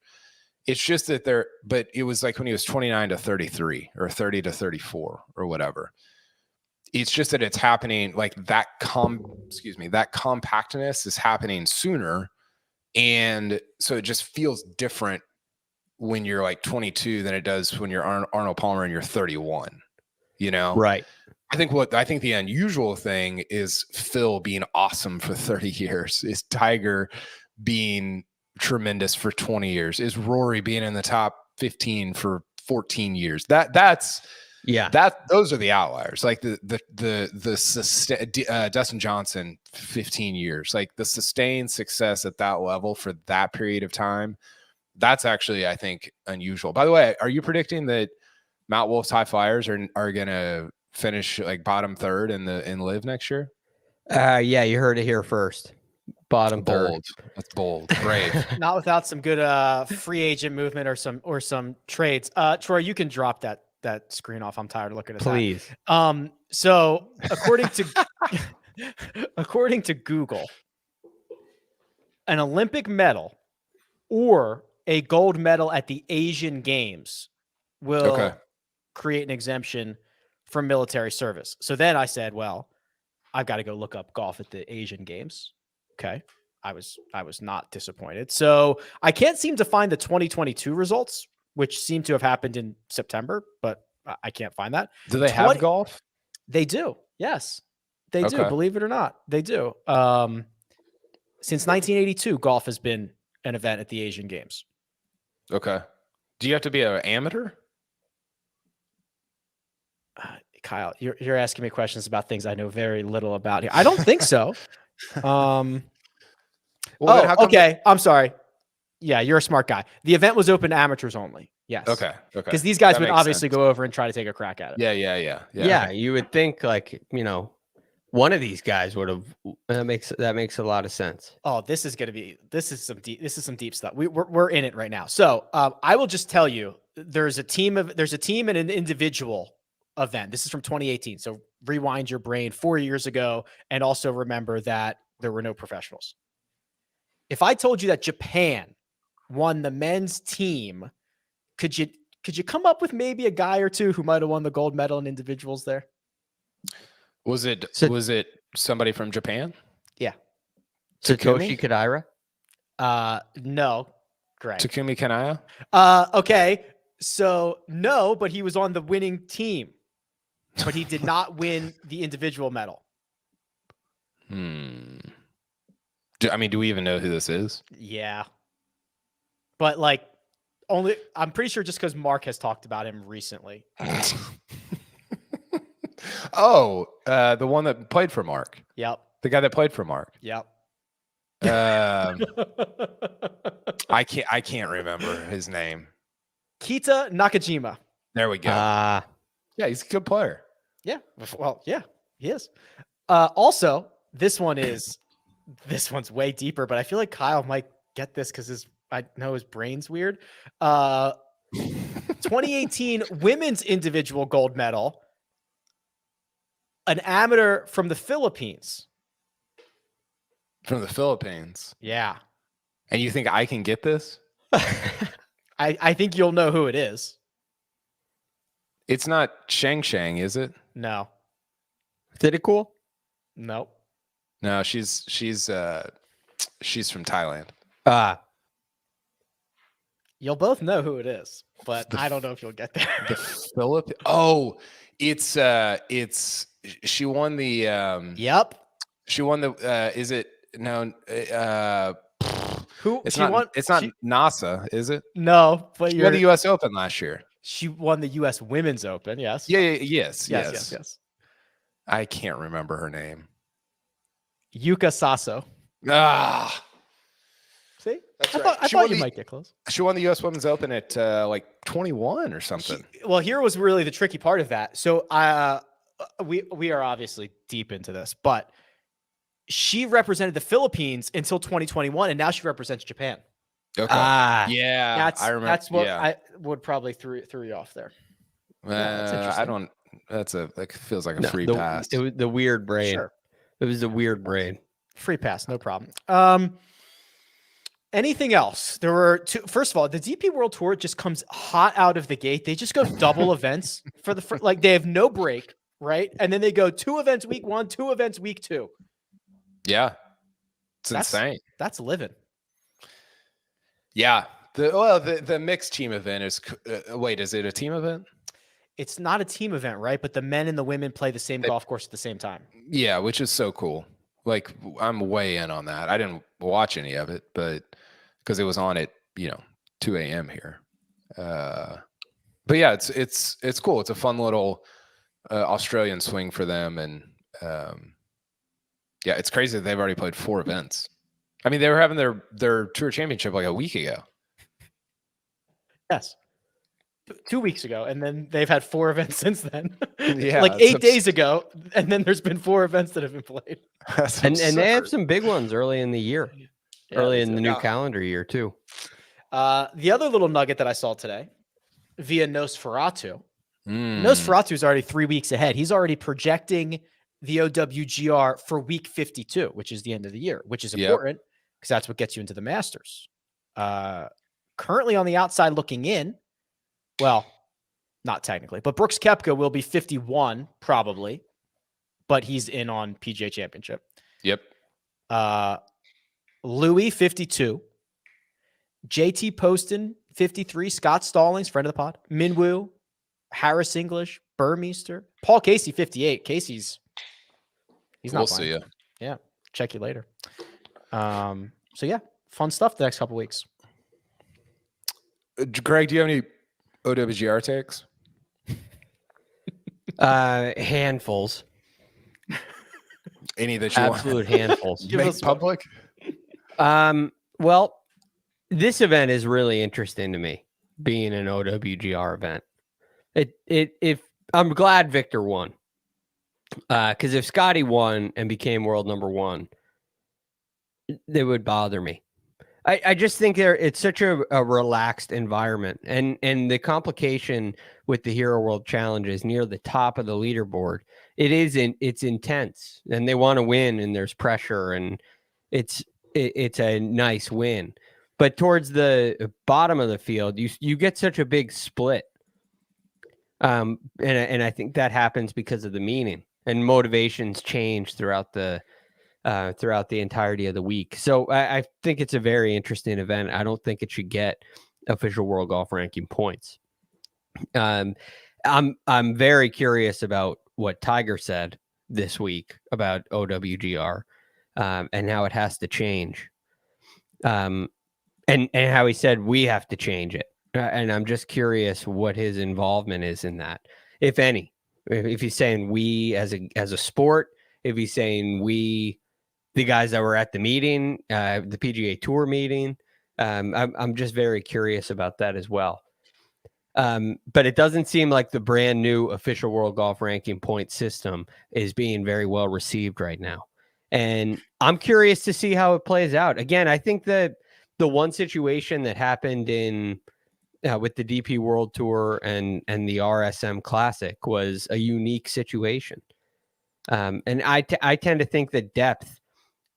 It's just that but it was like when he was 29 to 33 or 30 to 34 or whatever. It's just that it's happening like that compactness is happening sooner. And so it just feels different when you're like 22 than it does when you're Arnold Palmer and you're 31, you know? Right. I think the unusual thing is Phil being awesome for 30 years, is Tiger being tremendous for 20 years, is Rory being in the top 15 for 14 years. Those are the outliers. Like Dustin Johnson, 15 years, like the sustained success at that level for that period of time. That's actually, I think, unusual. By the way, are you predicting that Mount Wolf's High Flyers are going to finish like bottom third in Live next year? Yeah, you heard it here first. Bottom third. That's bold. Brave. Not without some good free agent movement or some trades. Troy, you can drop that screen off. I'm tired of looking at Please. that. So according to Google, an Olympic medal or a gold medal at the Asian Games will create an exemption from military service. So then I said, well, I've got to go look up golf at the Asian Games. Okay. I was not disappointed. So I can't seem to find the 2022 results, which seem to have happened in September, but I can't find that. Do they have golf? They do. Yes, they do. Believe it or not, they do. Since 1982, golf has been an event at the Asian Games. Okay. Do you have to be an amateur? Kyle, you're asking me questions about things I know very little about here. I don't think so. Okay. I'm sorry. Yeah, you're a smart guy. The event was open to amateurs only. Yes. Okay. Because these guys would obviously go over and try to take a crack at it. Yeah. You would think like, one of these guys would have. That makes a lot of sense. Oh, this is some deep stuff. We're in it right now. So I will just tell you, there's a team and an individual event. This is from 2018. So rewind your brain 4 years ago, and also remember that there were no professionals. If I told you that Japan won the men's team, could you come up with maybe a guy or two who might have won the gold medal in individuals there? Was it somebody from Japan? Yeah. Satoshi Kodaira? No. Greg. Takumi Kanaya? Okay. So no, but he was on the winning team. But he did not win the individual medal. Do we even know who this is? Yeah. But I'm pretty sure just because Mark has talked about him recently. The one that played for Mark. Yep. The guy that played for Mark. Yep. I can't remember his name. Kita Nakajima. There we go. Yeah, he's a good player. Yeah. Well, yeah, he is. Also, this one's way deeper, but I feel like Kyle might get this because I know his brain's weird. 2018 women's individual gold medal. An amateur from the Philippines. From the Philippines. Yeah. And you think I can get this? I think you'll know who it is. It's not Shang, is it? No. Did it cool? Nope. No, she's from Thailand. You'll both know who it is, but I don't know if you'll get there. The Philippines. Oh, it's she won the Yep. She won the is it no who it's she not won, it's not NASA, is it? No, but she won the US Open last year. She won the US Women's Open, yes. Yes. I can't remember her name. Yuka Sasso. Ah. See? That's right. I thought you might get close. She won the U.S. Women's Open at like 21 or something. Well, here was really the tricky part of that. So we are obviously deep into this, but she represented the Philippines until 2021, and now she represents Japan. Okay. Yeah, I remember. That's what I would probably threw you off there. I don't. That feels like a free pass. It was the weird brain. Sure. It was a weird brain. Free pass, no problem. Anything else? There were two. First of all, the DP World Tour just comes hot out of the gate. They just go double events for the like. They have no break, right? And then they go 2 events week 1, 2 events week 2. Yeah, that's insane. That's living. Yeah. The mixed team event is. Wait, is it a team event? It's not a team event, right? But the men and the women play the same golf course at the same time. Yeah, which is so cool. Like, I'm way in on that. I didn't watch any of it, but because it was on at 2 a.m. here. But yeah, it's cool. It's a fun little Australian swing for them, and yeah, it's crazy that they've already played 4 events. I mean, they were having their tour championship like a week ago. Yes. 2 weeks ago, and then they've had 4 events since then. Yeah, like 8 days ago, and then there's been 4 events that have been played. And they have some big ones early in the year, early in the new calendar year too. The other little nugget that I saw today via Nosferatu. Nosferatu is already 3 weeks ahead. He's already projecting the OWGR for week 52, which is the end of the year, which is important because that's what gets you into the Masters. Currently on the outside looking in, well, not technically, but Brooks Koepka will be 51 probably, but he's in on PGA Championship. Yep. Louis 52, JT Poston 53, Scott Stallings, friend of the pod, Minwoo, Harris English, Burmeister, Paul Casey 58. He's not. We'll see you. Yeah, check you later. So yeah, fun stuff the next couple weeks. Greg, do you have any OWGR takes? Handfuls. Any that you absolute handfuls. Make public? Well, this event is really interesting to me, being an OWGR event. If I'm glad Victor won, because if Scotty won and became world number 1, it would bother me. I just think it's such a relaxed environment, and the complication with the Hero World Challenge is near the top of the leaderboard. It's intense, and they want to win, and there's pressure, and it's a nice win. But towards the bottom of the field, you get such a big split, and I think that happens because of the meaning, and motivations change throughout the entirety of the week. So I think it's a very interesting event. I don't think it should get official world golf ranking points. I'm very curious about what Tiger said this week about OWGR and how it has to change. And how he said we have to change it. And I'm just curious what his involvement is in that, if any. If he's saying we as a sport, if he's saying we, the guys that were at the meeting, the PGA Tour meeting. I'm just very curious about that as well. But it doesn't seem like the brand new official world golf ranking point system is being very well received right now. And I'm curious to see how it plays out. Again, I think that the one situation that happened in with the DP World Tour and the RSM Classic was a unique situation. And I tend to think that depth,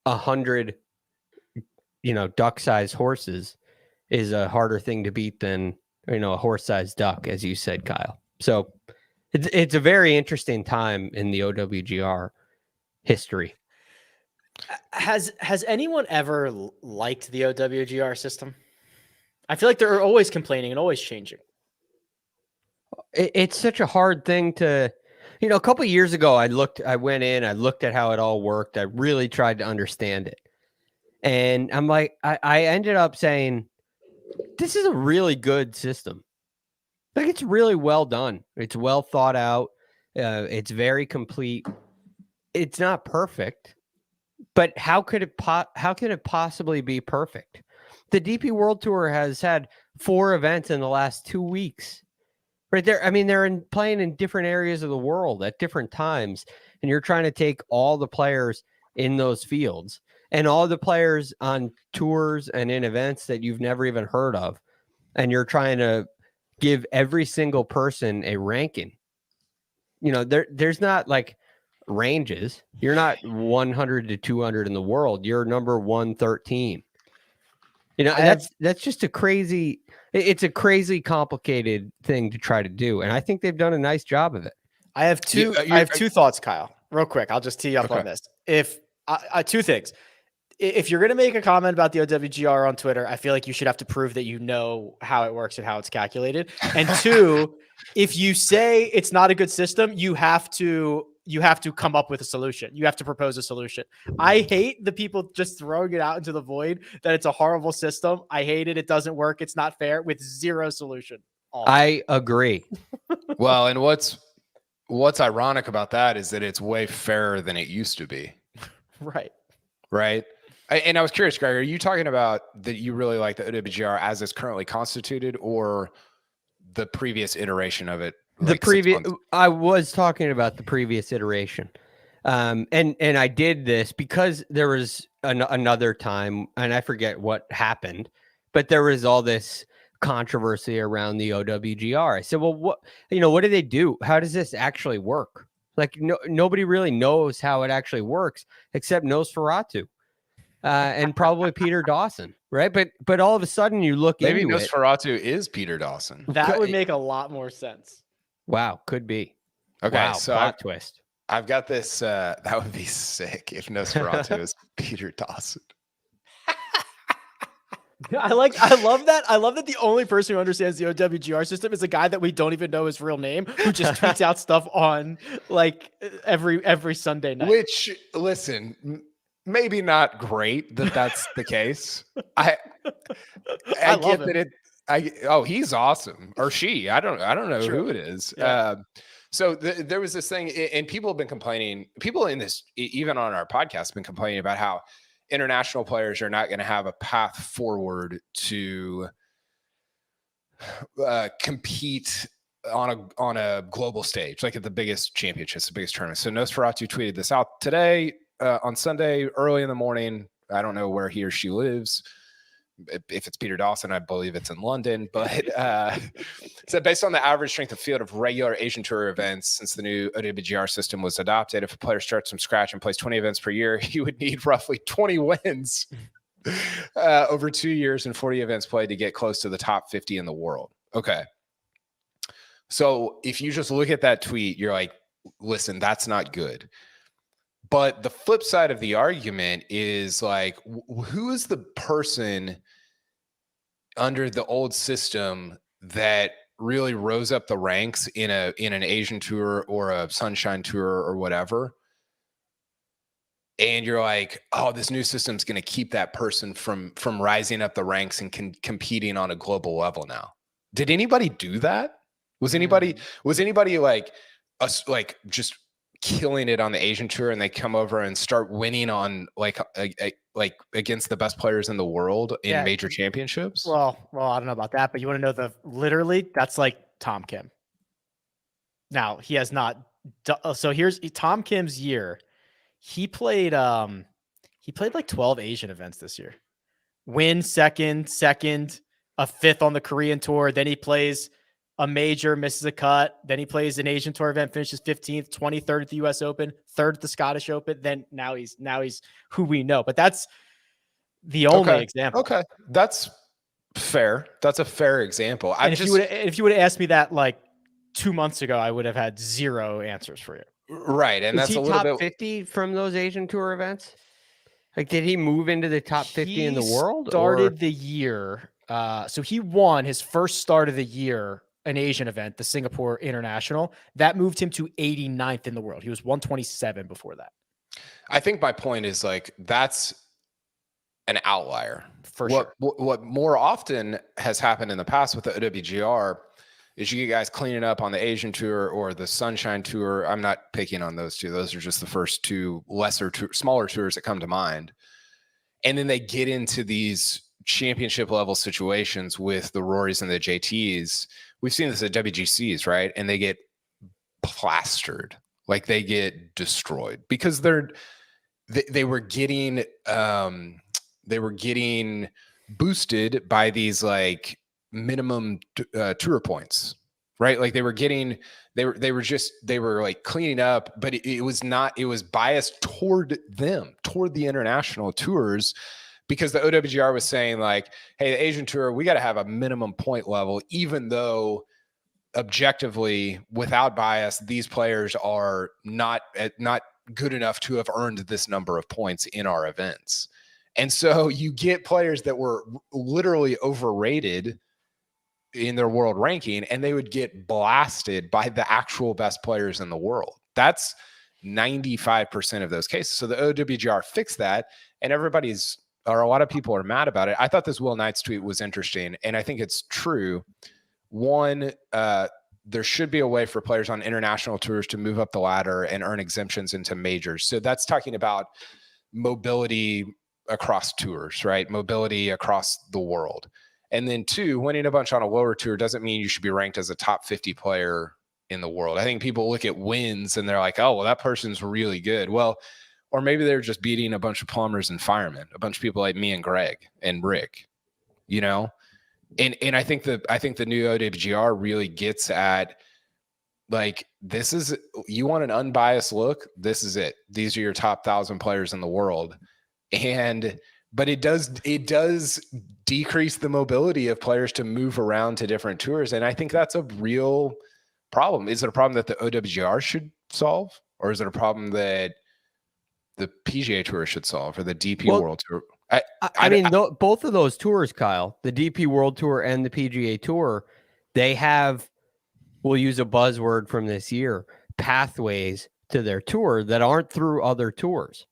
100, duck-sized horses is a harder thing to beat than, a horse-sized duck, as you said, Kyle. So it's a very interesting time in the OWGR history. Has anyone ever liked the OWGR system? I feel like they're always complaining and always changing. It's such a hard thing to, a couple of years ago, I went in, I looked at how it all worked. I really tried to understand it. And I'm like, I ended up saying, this is a really good system. Like, it's really well done. It's well thought out. It's very complete. It's not perfect, but how could it possibly be perfect? The DP World Tour has had 4 events in the last 2 weeks. Right there. I mean, they're playing in different areas of the world at different times. And you're trying to take all the players in those fields and all the players on tours and in events that you've never even heard of. And you're trying to give every single person a ranking. You know, there's not like ranges. You're not 100 to 200 in the world. You're number 113. You know, that's just a crazy, it's a crazy complicated thing to try to do. And I think they've done a nice job of it. I have two thoughts, Kyle, real quick. I'll just tee you up on this. Two things. If you're going to make a comment about the OWGR on Twitter, I feel like you should have to prove that you know how it works and how it's calculated. And 2, if you say it's not a good system, you have to come up with a solution. You have to propose a solution. I hate the people just throwing it out into the void that it's a horrible system. I hate it. It doesn't work. It's not fair with zero solution. I agree. Well, and what's ironic about that is that it's way fairer than it used to be. Right. And I was curious, Greg, are you talking about that you really like the OWGR as it's currently constituted, or the previous iteration of it? I was talking about the previous iteration. And I did this because there was another time, and I forget what happened, but there was all this controversy around the OWGR. I said, well, what do they do? How does this actually work? Like nobody really knows how it actually works except Nosferatu. And probably Peter Dawson, right? But all of a sudden you look maybe into Nosferatu is Peter Dawson. That would make a lot more sense. Wow, could be. Okay, wow, so plot twist. I've got this. That would be sick if Nosferatu is Peter Dawson. I love that. I love that the only person who understands the OWGR system is a guy that we don't even know his real name, who just tweets out stuff on like every Sunday night. Which, listen, maybe not great that that's the case. I get that he's awesome, or she. I don't know who it is. Yeah. So there was this thing, and people have been complaining. People in this, even on our podcast, have been complaining about how international players are not going to have a path forward to compete on a global stage, like at the biggest championships, the biggest tournaments. So Nosferatu tweeted this out today on Sunday, early in the morning. I don't know where he or she lives. If it's Peter Dawson, I believe it's in London, but said based on the average strength of field of regular Asian Tour events since the new OWGR system was adopted, if a player starts from scratch and plays 20 events per year, he would need roughly 20 wins over 2 years and 40 events played to get close to the top 50 in the world. Okay. So if you just look at that tweet, you're like, listen, that's not good. But the flip side of the argument is like, who is the person under the old system that really rose up the ranks in an Asian Tour or a Sunshine Tour or whatever? And you're like, oh, this new system's going to keep that person from rising up the ranks and competing on a global level now. Did anybody do that? Was anybody like us, like just killing it on the Asian Tour, and they come over and start winning on like against the best players in the world in major championships? Well, I don't know about that, but you want to know literally that's like Tom Kim. Now he has not. So here's Tom Kim's year. He played like 12 Asian events this year. Win second, a fifth on the Korean Tour. Then he plays a major, misses a cut. Then he plays an Asian Tour event, finishes 15th, 23rd at the US Open, 3rd at the Scottish Open. Then now he's who we know. But that's the only example. Okay. That's fair. That's a fair example. If you would have asked me that like 2 months ago, I would have had zero answers for you. Right. And that's a little top 50 from those Asian Tour events? Like, did he move into the top 50 in the world? Started the year. So he won his first start of the year, an Asian event, the Singapore International. That moved him to 89th in the world. He was 127 before that. I think my point is like, that's an outlier. For sure. What more often has happened in the past with the OWGR is you get guys cleaning up on the Asian Tour or the Sunshine Tour. I'm not picking on those two. Those are just the first two smaller tours that come to mind. And then they get into these championship level situations with the Rorys and the JTs. We've seen this at WGCs, right? And they get plastered, like they get destroyed because they were getting boosted by these like minimum tour points, right? Like they were like cleaning up, but it was biased toward the international tours, because the OWGR was saying like, hey, the Asian Tour, we got to have a minimum point level, even though objectively, without bias, these players are not good enough to have earned this number of points in our events. And so you get players that were literally overrated in their world ranking, and they would get blasted by the actual best players in the world. That's 95% of those cases. So the OWGR fixed that, and a lot of people are mad about it. I thought this Will Knight's tweet was interesting, and I think it's true. One, there should be a way for players on international tours to move up the ladder and earn exemptions into majors. So that's talking about mobility across tours, right? Mobility across the world. And then two, winning a bunch on a lower tour doesn't mean you should be ranked as a top 50 player in the world. I think people look at wins and they're like, oh, well, that person's really good. Well, or maybe they're just beating a bunch of plumbers and firemen, a bunch of people like me and Greg and Rick, you know? And I think the new OWGR really gets at, like, this is, you want an unbiased look, this is it. These are your top 1,000 players in the world. But it does decrease the mobility of players to move around to different tours. And I think that's a real problem. Is it a problem that the OWGR should solve? Or is it a problem that the PGA Tour should solve, or the DP World Tour? I mean, both of those tours, Kyle, the DP World Tour and the PGA Tour, they have, we'll use a buzzword from this year, pathways to their tour that aren't through other tours.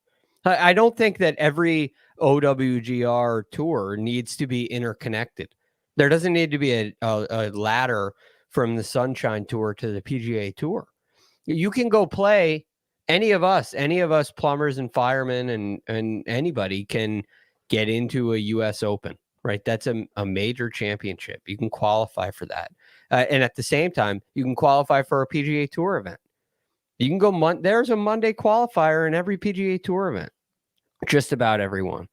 I don't think that every OWGR tour needs to be interconnected. There doesn't need to be a ladder from the Sunshine Tour to the PGA Tour. You can go play, any of us plumbers and firemen and anybody can get into a U.S. Open, right? That's a major championship. You can qualify for that. And at the same time, you can qualify for a PGA Tour event. You can go, there's a Monday qualifier in every PGA Tour event, just about everyone.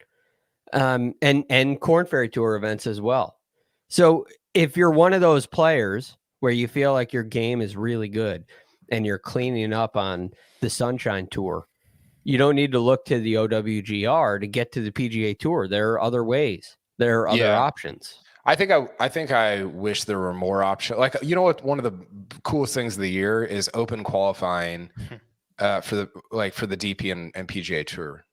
And Korn Ferry Tour events as well. So if you're one of those players where you feel like your game is really good and you're cleaning up on the Sunshine Tour, you don't need to look to the OWGR to get to the PGA Tour. There are other ways. There are other options. I think I wish there were more options. Like, you know what? One of the coolest things of the year is open qualifying for the DP and PGA Tour.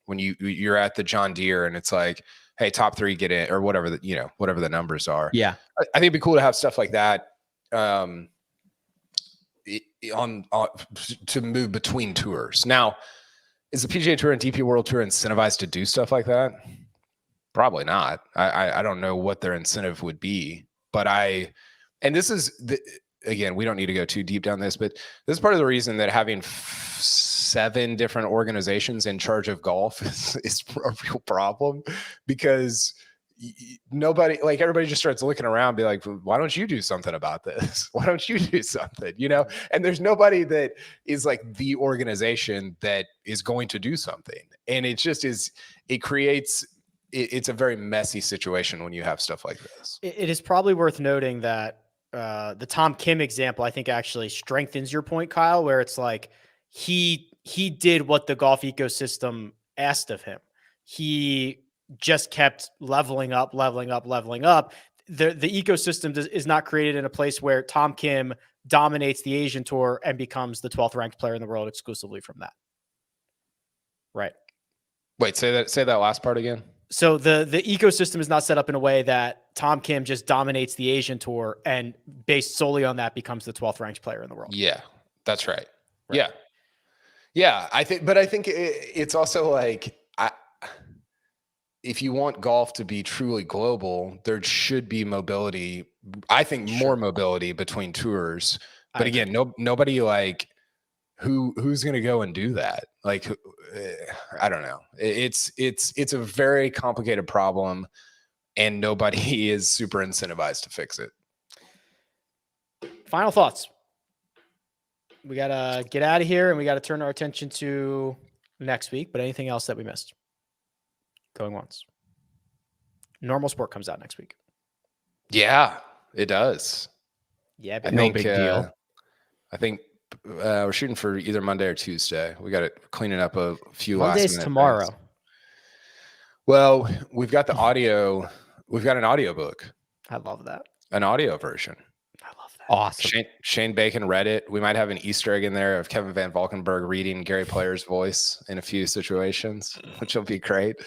When you're at the John Deere and it's like, hey, top 3 get in, or whatever the numbers are. Yeah, I think it'd be cool to have stuff like that to move between tours. Now, is the PGA Tour and DP World Tour incentivized to do stuff like that? Probably not. I don't know what their incentive would be, but this is again, we don't need to go too deep down this, but this is part of the reason that having 7 different organizations in charge of golf is a real problem, because everybody just starts looking around, be like, why don't you do something about this? Why don't you do something? And there's nobody that is like the organization that is going to do something. And it just is, it's a very messy situation when you have stuff like this. It is probably worth noting that the Tom Kim example, I think, actually strengthens your point, Kyle, where it's like, he did what the golf ecosystem asked of him. He just kept leveling up. The ecosystem is not created in a place where Tom Kim dominates the Asian Tour and becomes the 12th ranked player in the world exclusively from that. Right. Wait, say that last part again. So the ecosystem is not set up in a way that Tom Kim just dominates the Asian Tour and based solely on that becomes the 12th ranked player in the world. Yeah, that's right. Yeah. Yeah, I think it's also like, if you want golf to be truly global, there should be mobility. I think more mobility between tours. But again, nobody like who's going to go and do that? Like, I don't know. It's a very complicated problem, and nobody is super incentivized to fix it. Final thoughts. We got to get out of here and we got to turn our attention to next week, but anything else that we missed? Going once. Normal Sport comes out next week. Yeah, it does. Yeah, but no big deal. I think we're shooting for either Monday or Tuesday. We got to cleaning up a few Monday's last minute tomorrow. things. Well, we've got the audio. We've got an audiobook. I love that. An audio version. I love that. Awesome. Shane Bacon read it. We might have an Easter egg in there of Kevin Van Valkenburg reading Gary Player's voice in a few situations, which will be great.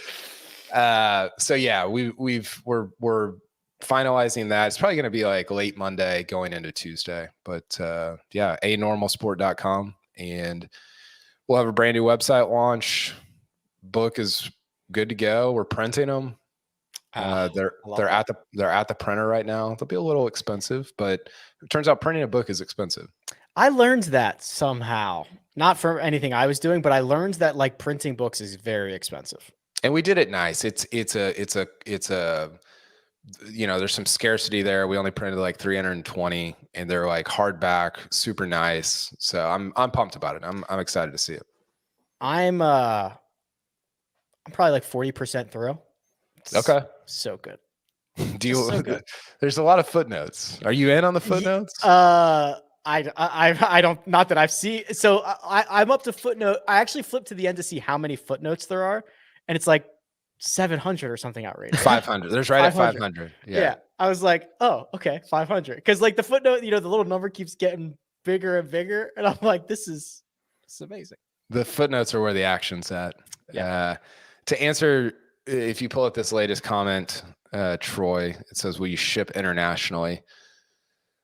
So yeah, we're finalizing that. It's probably going to be like late Monday going into Tuesday, but yeah, anormalsport.com, and we'll have a brand new website launch. Book is good to go. We're printing them. They're at the printer right now. They'll be a little expensive, but it turns out printing a book is expensive. I learned that somehow, not from anything I was doing, but I learned that like printing books is very expensive. And we did it nice. It's a you know, there's some scarcity there. We only printed like 320, and they're like hardback, super nice. So I'm pumped about it. I'm excited to see it. I'm probably like 40% through. It's okay. So good. Do you? So good. There's a lot of footnotes. Are you in on the footnotes? I don't. Not that I've seen. So I'm up to footnote. I actually flipped to the end to see how many footnotes there are, and it's like 700 or something outrageous. 500. There's right 500. At 500. Yeah. I was like, oh, okay, 500. Because like the footnote, you know, the little number keeps getting bigger and bigger, and I'm like, this is amazing. The footnotes are where the action's at. Yeah. To answer, if you pull up this latest comment, Troy, it says, will you ship internationally?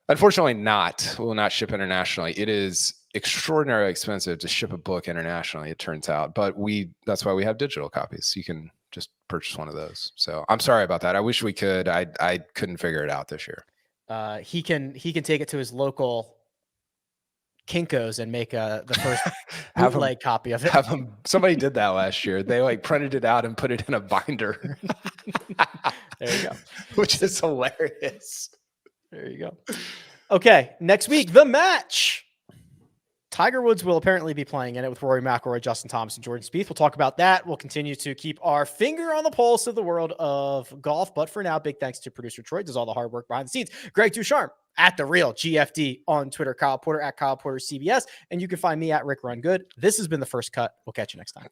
Unfortunately not. We will not ship internationally. It is extraordinarily expensive to ship a book internationally, it turns out. But that's why we have digital copies. You can just purchase one of those. So I'm sorry about that. I wish we could. I couldn't figure it out this year. He can take it to his local Kinko's and make the first bootleg copy of it. Somebody did that last year. They like printed it out and put it in a binder. There you go. Which is hilarious. There you go. Okay, next week, the match. Tiger Woods will apparently be playing in it with Rory McIlroy, Justin Thomas, and Jordan Spieth. We'll talk about that. We'll continue to keep our finger on the pulse of the world of golf. But for now, big thanks to producer Troy, does all the hard work behind the scenes. Greg DuCharme at The Real GFD on Twitter, Kyle Porter at Kyle Porter CBS. And you can find me at Rick Run Good. This has been The First Cut. We'll catch you next time.